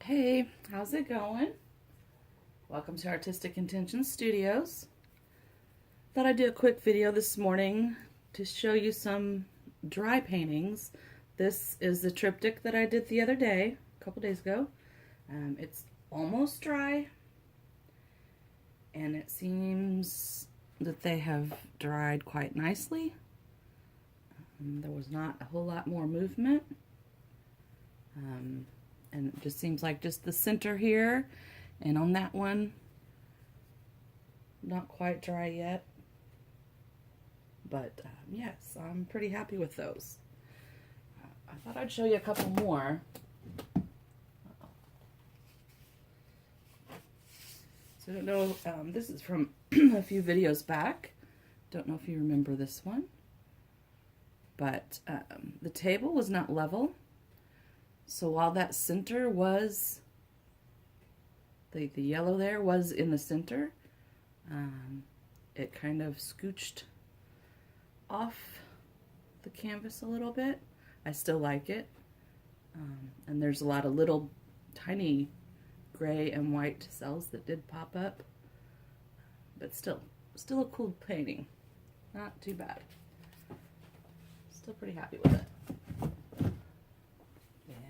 Hey, how's it going? Welcome to Artistic Intentions Studios. Thought I'd do a quick video this morning to show you some dry paintings. This is the triptych that I did the other day, a couple days ago. It's almost dry, and it seems that they have dried quite nicely. There was not a whole lot more movement. And it just seems like just the center here and on that one, not quite dry yet. But yes, I'm pretty happy with those. I thought I'd show you a couple more. So I don't know, this is from a few videos back. Don't know if you remember this one. But the table was not level. So while that center was, the yellow there was in the center, it kind of scooched off the canvas a little bit. I still like it. And there's a lot of little tiny gray and white cells that did pop up. But still a cool painting. Not too bad. Still pretty happy with it.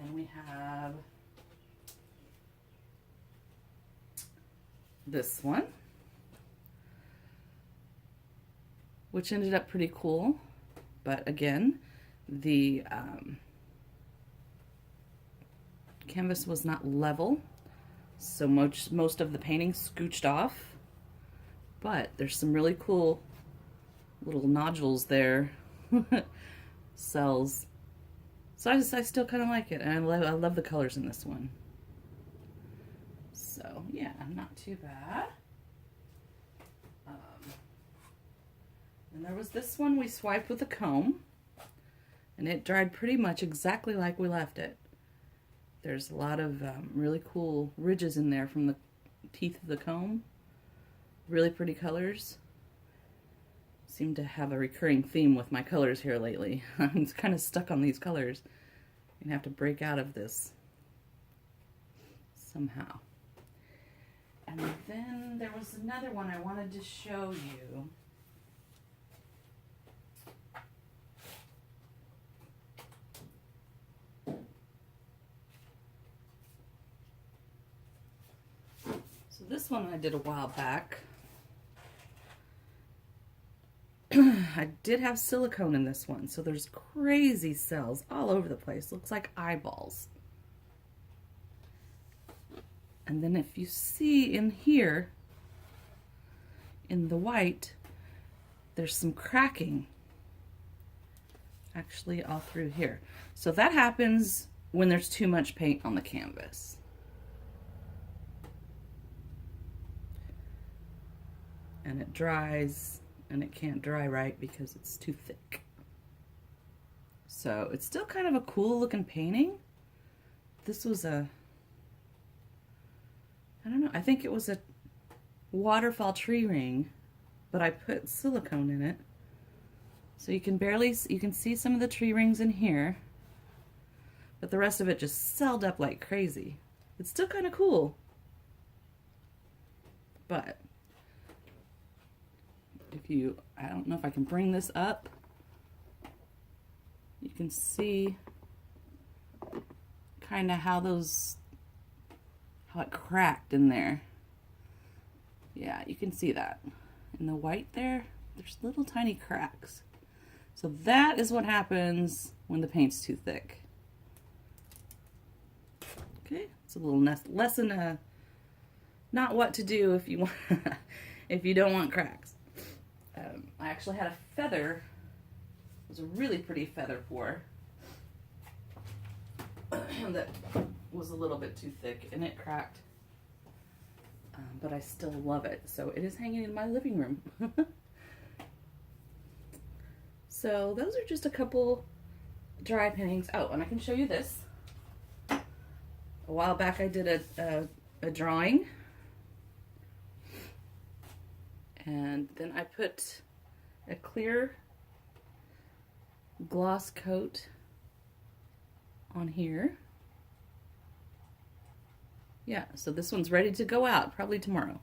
And we have this one, which ended up pretty cool, but again, the canvas was not level, so most of the painting scooched off, but there's some really cool little nodules there, cells. So I still kind of like it, and I love the colors in this one. So yeah, not too bad. And there was this one we swiped with a comb, and it dried pretty much exactly like we left it. There's a lot of really cool ridges in there from the teeth of the comb. Really pretty colors. Seem to have a recurring theme with my colors here lately. I'm kind of stuck on these colors. I'm gonna have to break out of this somehow. And then there was another one I wanted to show you. So this one I did a while back. I did have silicone in this one, so there's crazy cells all over the place. Looks like eyeballs. And then if you see in here, in the white, there's some cracking. Actually, all through here. So that happens when there's too much paint on the canvas. And it dries. And it can't dry right because it's too thick. So it's still kind of a cool looking painting. This was I don't know, I think it was a waterfall tree ring, but I put silicone in it. So you can see some of the tree rings in here, but the rest of it just celled up like crazy. It's still kind of cool, but I don't know if I can bring this up. You can see kind of how it cracked in there. Yeah, you can see that. In the white there's little tiny cracks. So that is what happens when the paint's too thick. Okay, it's a little lesson, not what to do if you want, if you don't want cracks. I actually had a feather. It was a really pretty feather pour that was a little bit too thick and it cracked. But I still love it. So it is hanging in my living room. So those are just a couple dry paintings. Oh, and I can show you this. A while back I did a drawing. And then I put a clear gloss coat on here. Yeah, so this one's ready to go out, probably tomorrow.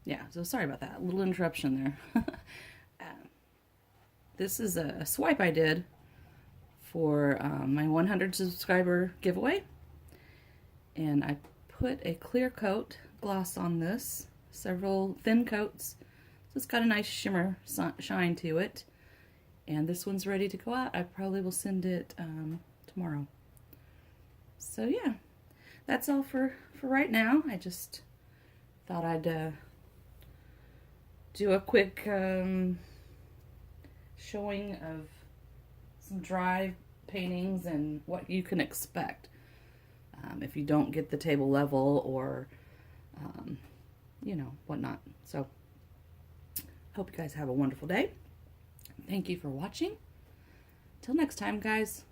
Yeah, so sorry about that. A little interruption there. This is a swipe I did for my 100 subscriber giveaway. And I put a clear coat gloss on this, several thin coats. So it's got a nice shimmer shine to it. And this one's ready to go out. I probably will send it tomorrow. So yeah, that's all for right now. I just thought I'd do a quick showing of some dry paintings and what you can expect if you don't get the table level or you know, whatnot. So hope you guys have a wonderful day. Thank you for watching. Till next time, guys.